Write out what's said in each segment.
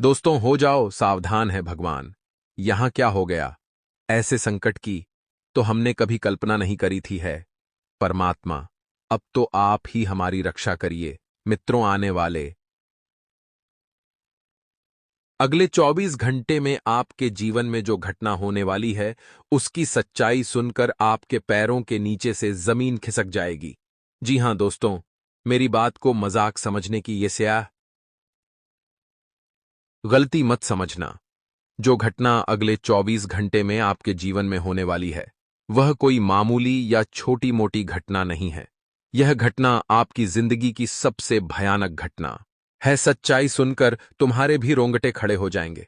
दोस्तों हो जाओ, सावधान है भगवान। यहां क्या हो गया? ऐसे संकट की तो हमने कभी कल्पना नहीं करी थी है। परमात्मा, अब तो आप ही हमारी रक्षा करिए। मित्रों, आने वाले अगले 24 घंटे में आपके जीवन में जो घटना होने वाली है, उसकी सच्चाई सुनकर आपके पैरों के नीचे से जमीन खिसक जाएगी। जी हां दोस्तों, मेरी बात को मजाक समझने की ये स्याह गलती मत समझना। जो घटना अगले 24 घंटे में आपके जीवन में होने वाली है, वह कोई मामूली या छोटी मोटी घटना नहीं है। यह घटना आपकी जिंदगी की सबसे भयानक घटना है। सच्चाई सुनकर तुम्हारे भी रोंगटे खड़े हो जाएंगे।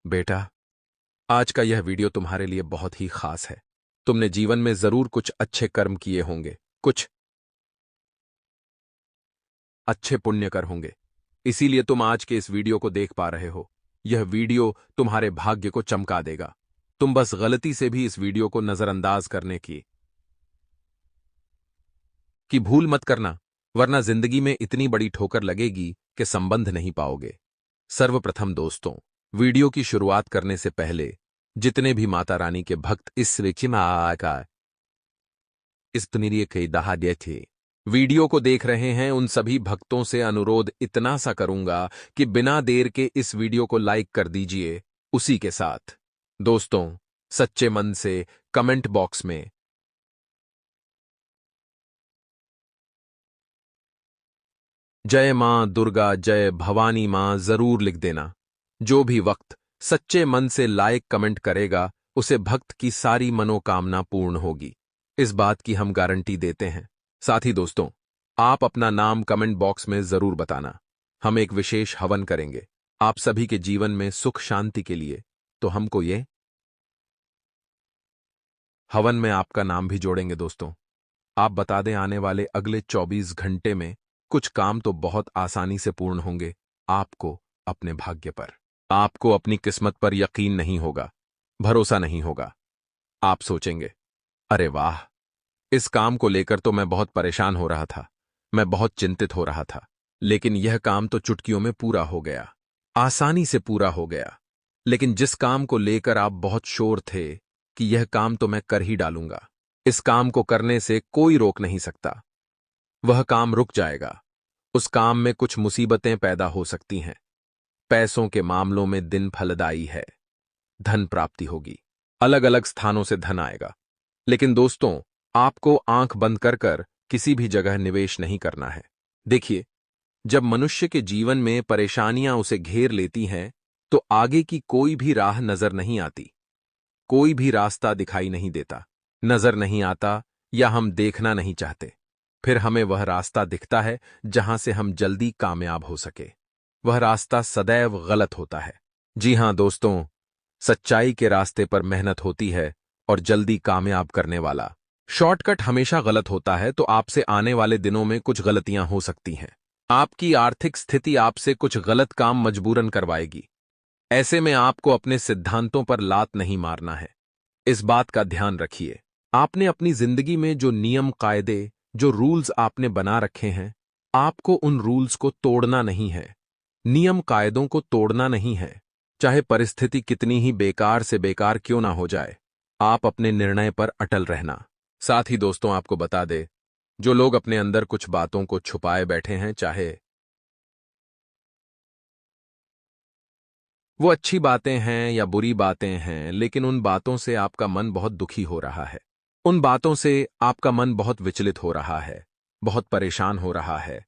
बेटा, आज का यह वीडियो तुम्हारे लिए बहुत ही खास है। तुमने जीवन में जरूर कुछ अच्छे कर्म किए होंगे, कुछ अच्छे पुण्य कर होंगे। इसीलिए तुम आज के इस वीडियो को देख पा रहे हो। यह वीडियो तुम्हारे भाग्य को चमका देगा। तुम बस गलती से भी इस वीडियो को नजरअंदाज करने की भूल मत करना, वरना जिंदगी में इतनी बड़ी ठोकर लगेगी कि संबंध नहीं पाओगे। सर्वप्रथम दोस्तों, वीडियो की शुरुआत करने से पहले जितने भी माता रानी के भक्त इस निरीय के दहाड़े थे वीडियो को देख रहे हैं, उन सभी भक्तों से अनुरोध इतना सा करूंगा कि बिना देर के इस वीडियो को लाइक कर दीजिए। उसी के साथ दोस्तों, सच्चे मन से कमेंट बॉक्स में जय मां दुर्गा, जय भवानी मां जरूर लिख देना। जो भी वक्त सच्चे मन से लाइक कमेंट करेगा, उसे भक्त की सारी मनोकामना पूर्ण होगी। इस बात की हम गारंटी देते हैं। साथ ही दोस्तों, आप अपना नाम कमेंट बॉक्स में जरूर बताना। हम एक विशेष हवन करेंगे आप सभी के जीवन में सुख शांति के लिए। तो हमको ये हवन में आपका नाम भी जोड़ेंगे दोस्तों। आप बता दें, आने वाले अगले 24 घंटे में कुछ काम तो बहुत आसानी से पूर्ण होंगे। आपको अपने भाग्य पर, आपको अपनी किस्मत पर यकीन नहीं होगा, भरोसा नहीं होगा। आप सोचेंगे, अरे वाह, इस काम को लेकर तो मैं बहुत परेशान हो रहा था, मैं बहुत चिंतित हो रहा था, लेकिन यह काम तो चुटकियों में पूरा हो गया, आसानी से पूरा हो गया। लेकिन जिस काम को लेकर आप बहुत श्योर थे कि यह काम तो मैं कर ही डालूंगा, इस काम को करने से कोई रोक नहीं सकता, वह काम रुक जाएगा। उस काम में कुछ मुसीबतें पैदा हो सकती हैं। पैसों के मामलों में दिन फलदायी है, धन प्राप्ति होगी, अलग अलग स्थानों से धन आएगा। लेकिन दोस्तों, आपको आंख बंद कर कर किसी भी जगह निवेश नहीं करना है। देखिए, जब मनुष्य के जीवन में परेशानियां उसे घेर लेती हैं, तो आगे की कोई भी राह नजर नहीं आती, कोई भी रास्ता दिखाई नहीं देता, नजर नहीं आता, या हम देखना नहीं चाहते। फिर हमें वह रास्ता दिखता है जहां से हम जल्दी कामयाब हो सके। वह रास्ता सदैव गलत होता है। जी हां दोस्तों, सच्चाई के रास्ते पर मेहनत होती है और जल्दी कामयाब करने वाला शॉर्टकट हमेशा गलत होता है। तो आपसे आने वाले दिनों में कुछ गलतियां हो सकती हैं। आपकी आर्थिक स्थिति आपसे कुछ गलत काम मजबूरन करवाएगी। ऐसे में आपको अपने सिद्धांतों पर लात नहीं मारना है। इस बात का ध्यान रखिए। आपने अपनी जिंदगी में जो नियम कायदे, जो रूल्स आपने बना रखे हैं, आपको उन रूल्स को तोड़ना नहीं है, नियम कायदों को तोड़ना नहीं है। चाहे परिस्थिति कितनी ही बेकार से बेकार क्यों ना हो जाए, आप अपने निर्णय पर अटल रहना। साथ ही दोस्तों, आपको बता दे, जो लोग अपने अंदर कुछ बातों को छुपाए बैठे हैं, चाहे वो अच्छी बातें हैं या बुरी बातें हैं, लेकिन उन बातों से आपका मन बहुत दुखी हो रहा है, उन बातों से आपका मन बहुत विचलित हो रहा है, बहुत परेशान हो रहा है।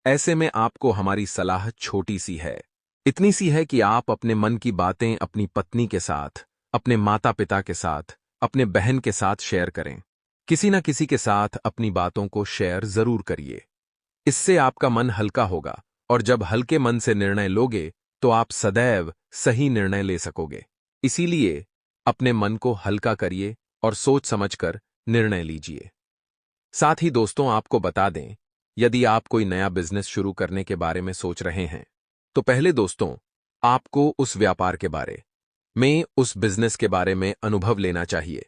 ऐसे में आपको हमारी सलाह छोटी सी है, इतनी सी है कि आप अपने मन की बातें अपनी पत्नी के साथ, अपने माता पिता के साथ, अपने बहन के साथ शेयर करें। किसी न किसी के साथ अपनी बातों को शेयर जरूर करिए। इससे आपका मन हल्का होगा, और जब हल्के मन से निर्णय लोगे तो आप सदैव सही निर्णय ले सकोगे। इसीलिए अपने मन को हल्का करिए और सोच समझकर निर्णय लीजिए। साथ ही दोस्तों, आपको बता दें, यदि आप कोई नया बिजनेस शुरू करने के बारे में सोच रहे हैं, तो पहले दोस्तों, आपको उस व्यापार के बारे में, उस बिजनेस के बारे में अनुभव लेना चाहिए।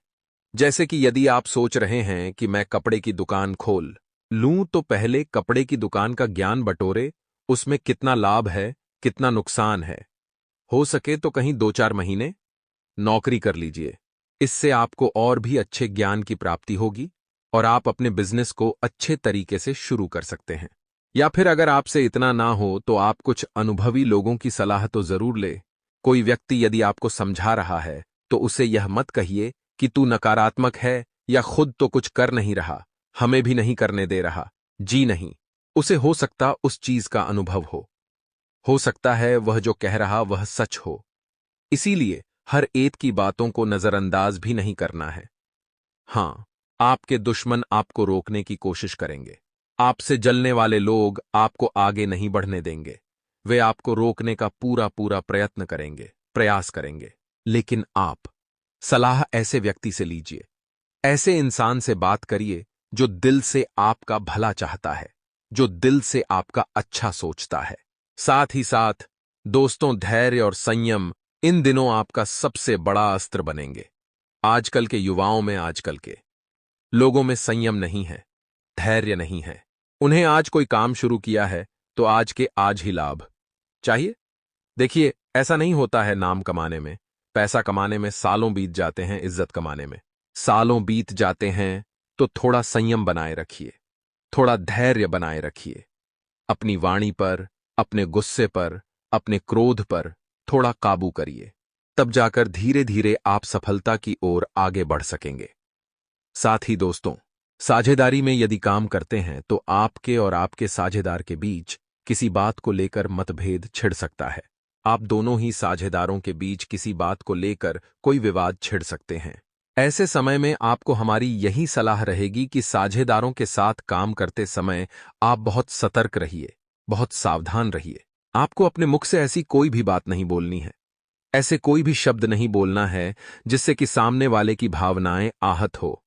जैसे कि यदि आप सोच रहे हैं कि मैं कपड़े की दुकान खोल लूं, तो पहले कपड़े की दुकान का ज्ञान बटोरे, उसमें कितना लाभ है, कितना नुकसान है। हो सके तो कहीं 2-4 महीने नौकरी कर लीजिए। इससे आपको और भी अच्छे ज्ञान की प्राप्ति होगी और आप अपने बिजनेस को अच्छे तरीके से शुरू कर सकते हैं। या फिर अगर आपसे इतना ना हो तो आप कुछ अनुभवी लोगों की सलाह तो जरूर ले। कोई व्यक्ति यदि आपको समझा रहा है तो उसे यह मत कहिए कि तू नकारात्मक है या खुद तो कुछ कर नहीं रहा, हमें भी नहीं करने दे रहा। जी नहीं, उसे हो सकता उस चीज का अनुभव हो सकता है वह जो कह रहा वह सच हो। इसीलिए हर एक की बातों को नजरअंदाज भी नहीं करना है। हां, आपके दुश्मन आपको रोकने की कोशिश करेंगे। आपसे जलने वाले लोग आपको आगे नहीं बढ़ने देंगे। वे आपको रोकने का पूरा पूरा प्रयास करेंगे। लेकिन आप सलाह ऐसे व्यक्ति से लीजिए, ऐसे इंसान से बात करिए जो दिल से आपका भला चाहता है, जो दिल से आपका अच्छा सोचता है। साथ ही साथ दोस्तों, धैर्य और संयम इन दिनों आपका सबसे बड़ा अस्त्र बनेंगे। आजकल के युवाओं में, आजकल के लोगों में संयम नहीं है, धैर्य नहीं है। उन्हें आज कोई काम शुरू किया है तो आज के आज ही लाभ चाहिए। देखिए, ऐसा नहीं होता है। नाम कमाने में, पैसा कमाने में सालों बीत जाते हैं, इज्जत कमाने में सालों बीत जाते हैं। तो थोड़ा संयम बनाए रखिए, थोड़ा धैर्य बनाए रखिए। अपनी वाणी पर, अपने गुस्से पर, अपने क्रोध पर थोड़ा काबू करिए। तब जाकर धीरे धीरे आप सफलता की ओर आगे बढ़ सकेंगे। साथ ही दोस्तों, साझेदारी में यदि काम करते हैं तो आपके और आपके साझेदार के बीच किसी बात को लेकर मतभेद छिड़ सकता है। आप दोनों ही साझेदारों के बीच किसी बात को लेकर कोई विवाद छिड़ सकते हैं। ऐसे समय में आपको हमारी यही सलाह रहेगी कि साझेदारों के साथ काम करते समय आप बहुत सतर्क रहिए, बहुत सावधान रहिए। आपको अपने मुख से ऐसी कोई भी बात नहीं बोलनी है, ऐसे कोई भी शब्द नहीं बोलना है जिससे कि सामने वाले की भावनाएं आहत हो।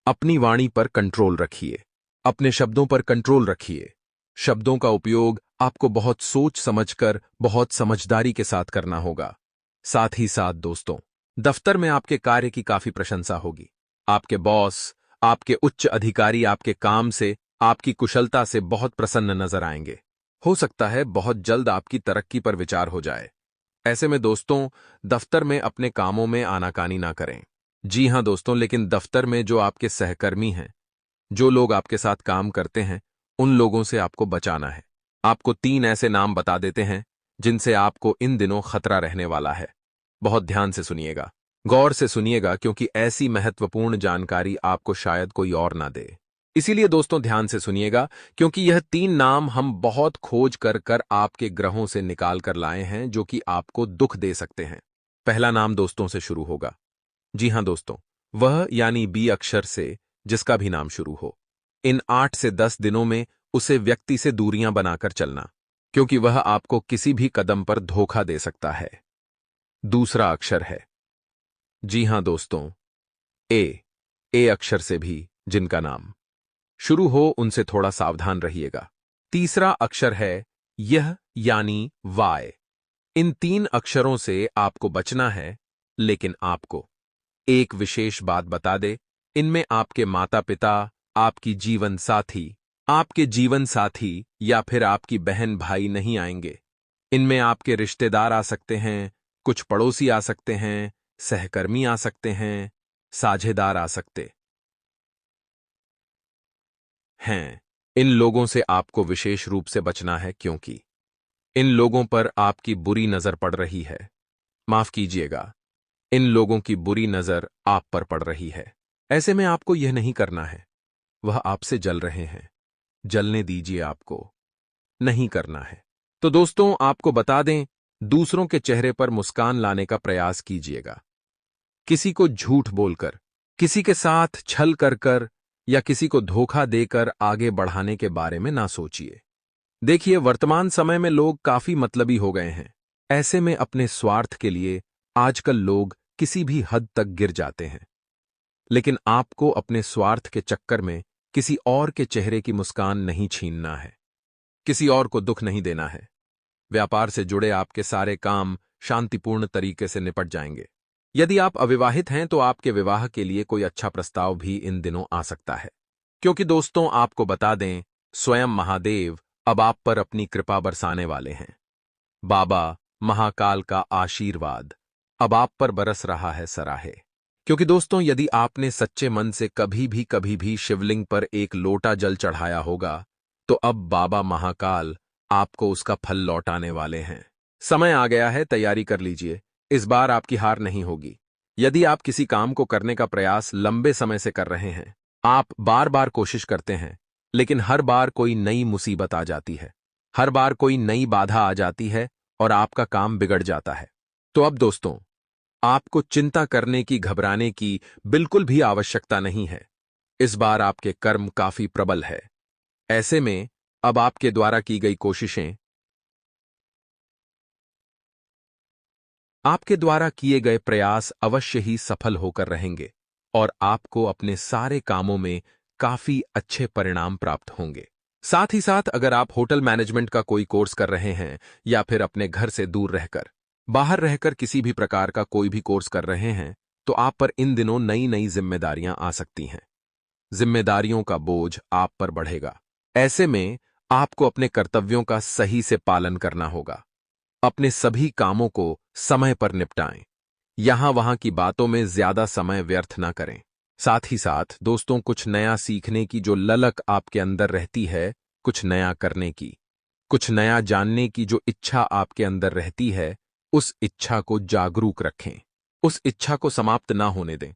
अपनी वाणी पर कंट्रोल रखिए, अपने शब्दों पर कंट्रोल रखिए। शब्दों का उपयोग आपको बहुत सोच समझकर, बहुत समझदारी के साथ करना होगा। साथ ही साथ दोस्तों, दफ्तर में आपके कार्य की काफी प्रशंसा होगी। आपके बॉस, आपके उच्च अधिकारी आपके काम से, आपकी कुशलता से बहुत प्रसन्न नजर आएंगे। हो सकता है बहुत जल्द आपकी तरक्की पर विचार हो जाए। ऐसे में दोस्तों, दफ्तर में अपने कामों में आनाकानी ना करें। जी हां दोस्तों, लेकिन दफ्तर में जो आपके सहकर्मी हैं, जो लोग आपके साथ काम करते हैं, उन लोगों से आपको बचाना है। आपको 3 ऐसे नाम बता देते हैं जिनसे आपको इन दिनों खतरा रहने वाला है। बहुत ध्यान से सुनिएगा, गौर से सुनिएगा, क्योंकि ऐसी महत्वपूर्ण जानकारी आपको शायद कोई और ना दे। इसीलिए दोस्तों ध्यान से सुनिएगा, क्योंकि यह 3 नाम हम बहुत खोज कर कर आपके ग्रहों से निकाल कर लाए हैं जो कि आपको दुख दे सकते हैं। पहला नाम दोस्तों से शुरू होगा। जी हां दोस्तों, वह यानी बी अक्षर से जिसका भी नाम शुरू हो। इन 8 से 10 दिनों में उसे व्यक्ति से दूरियां बनाकर चलना, क्योंकि वह आपको किसी भी कदम पर धोखा दे सकता है। दूसरा अक्षर है, जी हां दोस्तों, ए अक्षर से भी जिनका नाम शुरू हो उनसे थोड़ा सावधान रहिएगा। तीसरा अक्षर है यह यानी वाय। इन 3 अक्षरों से आपको बचना है। लेकिन आपको एक विशेष बात बता दे, इनमें आपके माता पिता, आपके जीवन साथी या फिर आपकी बहन भाई नहीं आएंगे। इनमें आपके रिश्तेदार आ सकते हैं, कुछ पड़ोसी आ सकते हैं, सहकर्मी आ सकते हैं, साझेदार आ सकते हैं। इन लोगों से आपको विशेष रूप से बचना है, क्योंकि इन लोगों पर आपकी बुरी नजर पड़ रही है। माफ कीजिएगा, इन लोगों की बुरी नजर आप पर पड़ रही है। ऐसे में आपको यह नहीं करना है। वह आपसे जल रहे हैं, जलने दीजिए, आपको नहीं करना है। तो दोस्तों, आपको बता दें, दूसरों के चेहरे पर मुस्कान लाने का प्रयास कीजिएगा। किसी को झूठ बोलकर, किसी के साथ छल कर कर या किसी को धोखा देकर आगे बढ़ाने के बारे में ना सोचिए। देखिए, वर्तमान समय में लोग काफी मतलबी हो गए हैं। ऐसे में अपने स्वार्थ के लिए आजकल लोग किसी भी हद तक गिर जाते हैं। लेकिन आपको अपने स्वार्थ के चक्कर में किसी और के चेहरे की मुस्कान नहीं छीनना है, किसी और को दुख नहीं देना है। व्यापार से जुड़े आपके सारे काम शांतिपूर्ण तरीके से निपट जाएंगे। यदि आप अविवाहित हैं तो आपके विवाह के लिए कोई अच्छा प्रस्ताव भी इन दिनों आ सकता है। क्योंकि दोस्तों, आपको बता दें, स्वयं महादेव अब आप पर अपनी कृपा बरसाने वाले हैं। बाबा महाकाल का आशीर्वाद अब आप पर बरस रहा है सराहे। क्योंकि दोस्तों, यदि आपने सच्चे मन से कभी भी शिवलिंग पर एक लोटा जल चढ़ाया होगा, तो अब बाबा महाकाल आपको उसका फल लौटाने वाले हैं। समय आ गया है, तैयारी कर लीजिए। इस बार आपकी हार नहीं होगी। यदि आप किसी काम को करने का प्रयास लंबे समय से कर रहे हैं, आप बार बार कोशिश करते हैं, लेकिन हर बार कोई नई मुसीबत आ जाती है, हर बार कोई नई बाधा आ जाती है और आपका काम बिगड़ जाता है, तो अब दोस्तों, आपको चिंता करने की, घबराने की बिल्कुल भी आवश्यकता नहीं है। इस बार आपके कर्म काफी प्रबल है। ऐसे में अब आपके द्वारा की गई कोशिशें, आपके द्वारा किए गए प्रयास अवश्य ही सफल होकर रहेंगे और आपको अपने सारे कामों में काफी अच्छे परिणाम प्राप्त होंगे। साथ ही साथ अगर आप होटल मैनेजमेंट का कोई कोर्स कर रहे हैं या फिर अपने घर से दूर रहकर, बाहर रहकर किसी भी प्रकार का कोई भी कोर्स कर रहे हैं, तो आप पर इन दिनों नई नई जिम्मेदारियां आ सकती हैं। जिम्मेदारियों का बोझ आप पर बढ़ेगा। ऐसे में आपको अपने कर्तव्यों का सही से पालन करना होगा। अपने सभी कामों को समय पर निपटाएं। यहां वहां की बातों में ज्यादा समय व्यर्थ ना करें। साथ ही साथ दोस्तों, कुछ नया सीखने की जो ललक आपके अंदर रहती है, कुछ नया करने की, कुछ नया जानने की जो इच्छा आपके अंदर रहती है, उस इच्छा को जागरूक रखें। उस इच्छा को समाप्त ना होने दें।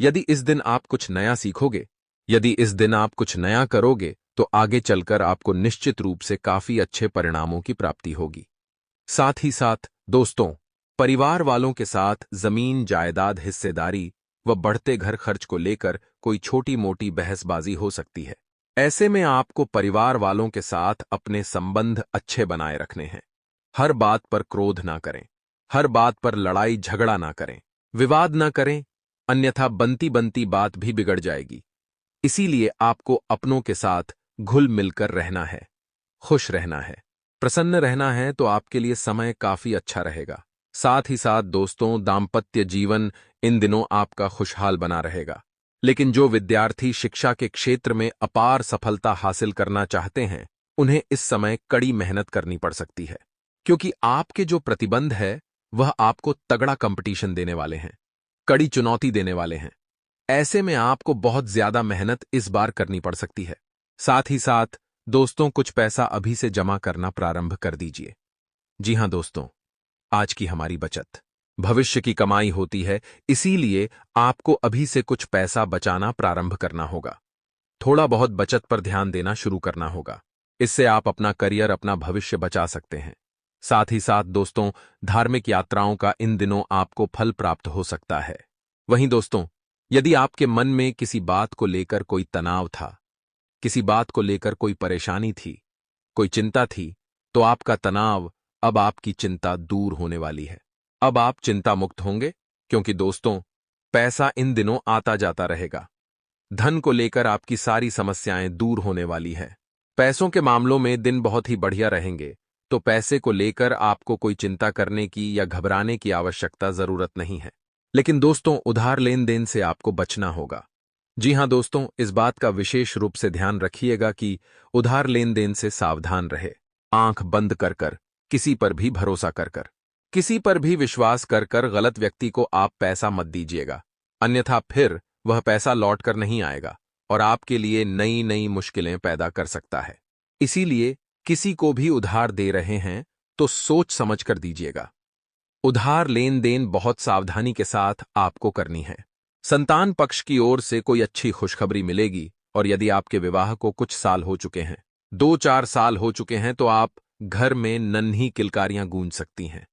यदि इस दिन आप कुछ नया सीखोगे, यदि इस दिन आप कुछ नया करोगे, तो आगे चलकर आपको निश्चित रूप से काफी अच्छे परिणामों की प्राप्ति होगी। साथ ही साथ दोस्तों, परिवार वालों के साथ जमीन जायदाद, हिस्सेदारी व बढ़ते घर खर्च को लेकर कोई छोटी मोटी बहसबाजी हो सकती है। ऐसे में आपको परिवार वालों के साथ अपने संबंध अच्छे बनाए रखने हैं। हर बात पर क्रोध ना करें, हर बात पर लड़ाई झगड़ा ना करें, विवाद ना करें, अन्यथा बनती बनती बात भी बिगड़ जाएगी। इसीलिए आपको अपनों के साथ घुल मिलकर रहना है, खुश रहना है, प्रसन्न रहना है, तो आपके लिए समय काफी अच्छा रहेगा। साथ ही साथ दोस्तों, दाम्पत्य जीवन इन दिनों आपका खुशहाल बना रहेगा। लेकिन जो विद्यार्थी शिक्षा के क्षेत्र में अपार सफलता हासिल करना चाहते हैं, उन्हें इस समय कड़ी मेहनत करनी पड़ सकती है, क्योंकि आपके जो प्रतिबंध है वह आपको तगड़ा कंपटीशन देने वाले हैं, कड़ी चुनौती देने वाले हैं। ऐसे में आपको बहुत ज्यादा मेहनत इस बार करनी पड़ सकती है। साथ ही साथ दोस्तों, कुछ पैसा अभी से जमा करना प्रारंभ कर दीजिए। जी हां दोस्तों, आज की हमारी बचत भविष्य की कमाई होती है, इसीलिए आपको अभी से कुछ पैसा बचाना प्रारंभ करना होगा। थोड़ा बहुत बचत पर ध्यान देना शुरू करना होगा। इससे आप अपना करियर, अपना भविष्य बचा सकते हैं। साथ ही साथ दोस्तों, धार्मिक यात्राओं का इन दिनों आपको फल प्राप्त हो सकता है। वहीं दोस्तों, यदि आपके मन में किसी बात को लेकर कोई तनाव था, किसी बात को लेकर कोई परेशानी थी, कोई चिंता थी, तो आपका तनाव, अब आपकी चिंता दूर होने वाली है। अब आप चिंता मुक्त होंगे, क्योंकि दोस्तों, पैसा इन दिनों आता जाता रहेगा। धन को लेकर आपकी सारी समस्याएं दूर होने वाली है। पैसों के मामलों में दिन बहुत ही बढ़िया रहेंगे, तो पैसे को लेकर आपको कोई चिंता करने की या घबराने की आवश्यकता जरूरत नहीं है। लेकिन दोस्तों, उधार लेन देन से आपको बचना होगा। जी हां दोस्तों, इस बात का विशेष रूप से ध्यान रखिएगा कि उधार लेन देन से सावधान रहे। आंख बंद कर कर, किसी पर भी भरोसा कर कर, किसी पर भी विश्वास कर कर गलत व्यक्ति को आप पैसा मत दीजिएगा, अन्यथा फिर वह पैसा लौट कर नहीं आएगा और आपके लिए नई नई मुश्किलें पैदा कर सकता है। इसीलिए किसी को भी उधार दे रहे हैं तो सोच समझ कर दीजिएगा। उधार लेन देन बहुत सावधानी के साथ आपको करनी है। संतान पक्ष की ओर से कोई अच्छी खुशखबरी मिलेगी, और यदि आपके विवाह को कुछ साल हो चुके हैं, 2-4 साल हो चुके हैं, तो आप घर में नन्ही किलकारियां गूंज सकती हैं।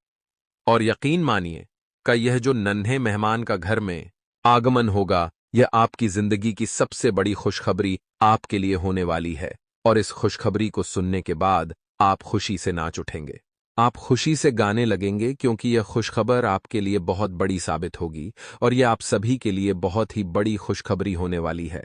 और यकीन मानिए कि यह जो नन्हे मेहमान का घर में आगमन होगा, यह आपकी जिंदगी की सबसे बड़ी खुशखबरी आपके लिए होने वाली है। और इस खुशखबरी को सुनने के बाद आप खुशी से नाच उठेंगे, आप खुशी से गाने लगेंगे, क्योंकि यह खुशखबर आपके लिए बहुत बड़ी साबित होगी और यह आप सभी के लिए बहुत ही बड़ी खुशखबरी होने वाली है।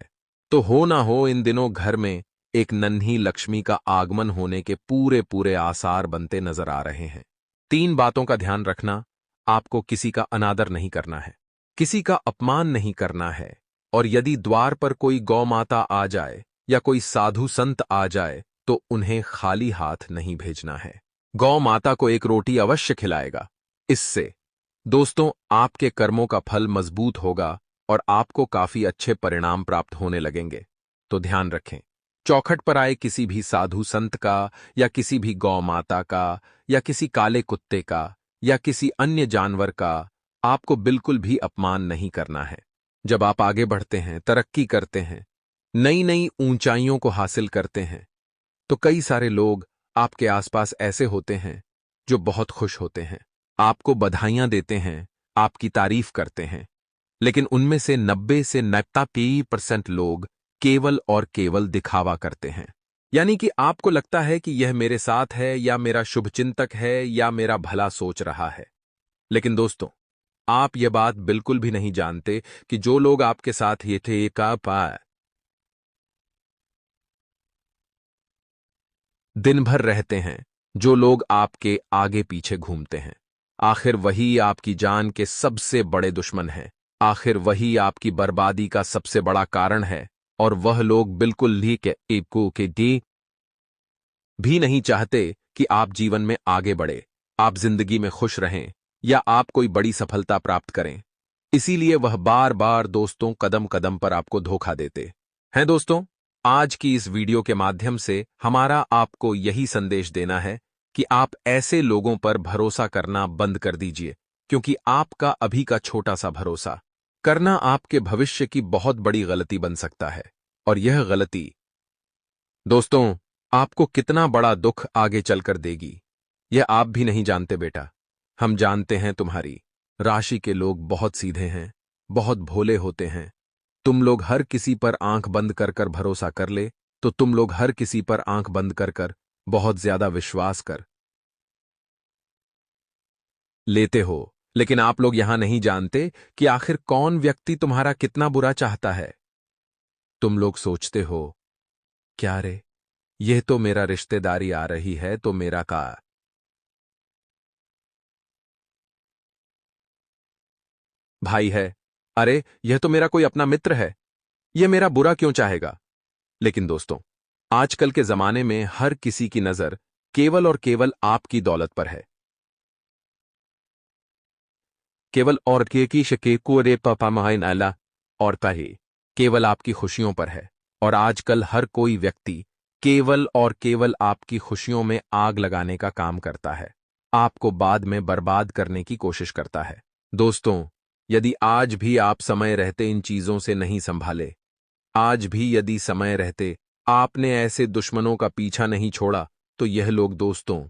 तो हो ना हो, इन दिनों घर में एक नन्ही लक्ष्मी का आगमन होने के पूरे पूरे आसार बनते नजर आ रहे हैं। 3 बातों का ध्यान रखना। आपको किसी का अनादर नहीं करना है, किसी का अपमान नहीं करना है, और यदि द्वार पर कोई गौ माता आ जाए या कोई साधु संत आ जाए, तो उन्हें खाली हाथ नहीं भेजना है। गौ माता को एक रोटी अवश्य खिलाएगा। इससे दोस्तों आपके कर्मों का फल मजबूत होगा और आपको काफी अच्छे परिणाम प्राप्त होने लगेंगे। तो ध्यान रखें, चौखट पर आए किसी भी साधु संत का या किसी भी गौ माता का या किसी काले कुत्ते का या किसी अन्य जानवर का आपको बिल्कुल भी अपमान नहीं करना है। जब आप आगे बढ़ते हैं, तरक्की करते हैं, नई नई ऊंचाइयों को हासिल करते हैं, तो कई सारे लोग आपके आसपास ऐसे होते हैं जो बहुत खुश होते हैं, आपको बधाइयां देते हैं, आपकी तारीफ करते हैं। लेकिन उनमें से 90 से 90% लोग केवल और केवल दिखावा करते हैं। यानी कि आपको लगता है कि यह मेरे साथ है या मेरा शुभचिंतक है या मेरा भला सोच रहा है। लेकिन दोस्तों, आप यह बात बिल्कुल भी नहीं जानते कि जो लोग आपके साथ ये थे का पा दिन भर रहते हैं, जो लोग आपके आगे पीछे घूमते हैं, आखिर वही आपकी जान के सबसे बड़े दुश्मन हैं। आखिर वही आपकी बर्बादी का सबसे बड़ा कारण है। और वह लोग बिल्कुल के डी भी नहीं चाहते कि आप जीवन में आगे बढ़े, आप जिंदगी में खुश रहें या आप कोई बड़ी सफलता प्राप्त करें। इसीलिए वह बार बार दोस्तों कदम कदम पर आपको धोखा देते हैं। दोस्तों, आज की इस वीडियो के माध्यम से हमारा आपको यही संदेश देना है कि आप ऐसे लोगों पर भरोसा करना बंद कर दीजिए, क्योंकि आपका अभी का छोटा सा भरोसा करना आपके भविष्य की बहुत बड़ी गलती बन सकता है। और यह गलती दोस्तों आपको कितना बड़ा दुख आगे चलकर देगी, यह आप भी नहीं जानते बेटा। हम जानते हैं तुम्हारी राशि के लोग बहुत सीधे हैं, बहुत भोले होते हैं। तुम लोग हर किसी पर आंख बंद कर कर भरोसा कर ले, तो तुम लोग हर किसी पर आंख बंद कर कर बहुत ज्यादा विश्वास कर लेते हो। लेकिन आप लोग यहां नहीं जानते कि आखिर कौन व्यक्ति तुम्हारा कितना बुरा चाहता है। तुम लोग सोचते हो, क्या रे, यह तो मेरा रिश्तेदारी आ रही है तो मेरा का भाई है, अरे यह तो मेरा कोई अपना मित्र है, यह मेरा बुरा क्यों चाहेगा। लेकिन दोस्तों, आजकल के जमाने में हर किसी की नजर केवल और केवल आपकी दौलत पर है। केवल और की शके को रे पापा महाइन अला और कहे केवल आपकी खुशियों पर है। और आजकल हर कोई व्यक्ति केवल और केवल आपकी खुशियों में आग लगाने का काम करता है, आपको बाद में बर्बाद करने की कोशिश करता है। दोस्तों, यदि आज भी आप समय रहते इन चीजों से नहीं संभाले, आज भी यदि समय रहते आपने ऐसे दुश्मनों का पीछा नहीं छोड़ा, तो यह लोग दोस्तों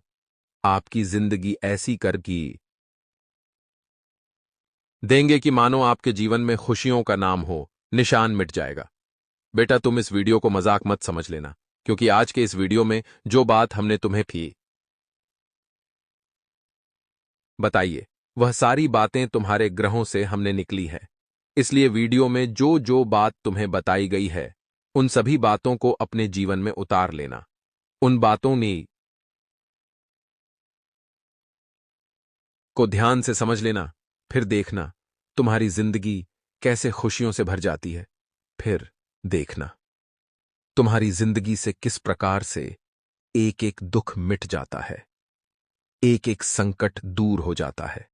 आपकी जिंदगी ऐसी कर की देंगे कि मानो आपके जीवन में खुशियों का नाम हो निशान मिट जाएगा। बेटा, तुम इस वीडियो को मजाक मत समझ लेना, क्योंकि आज के इस वीडियो में जो बात हमने तुम्हें भी बताइए, वह सारी बातें तुम्हारे ग्रहों से हमने निकली है। इसलिए वीडियो में जो जो बात तुम्हें बताई गई है, उन सभी बातों को अपने जीवन में उतार लेना। उन बातों ने को ध्यान से समझ लेना, फिर देखना तुम्हारी जिंदगी कैसे खुशियों से भर जाती है। फिर देखना तुम्हारी जिंदगी से किस प्रकार से एक एक दुख मिट जाता है, एक एक संकट दूर हो जाता है।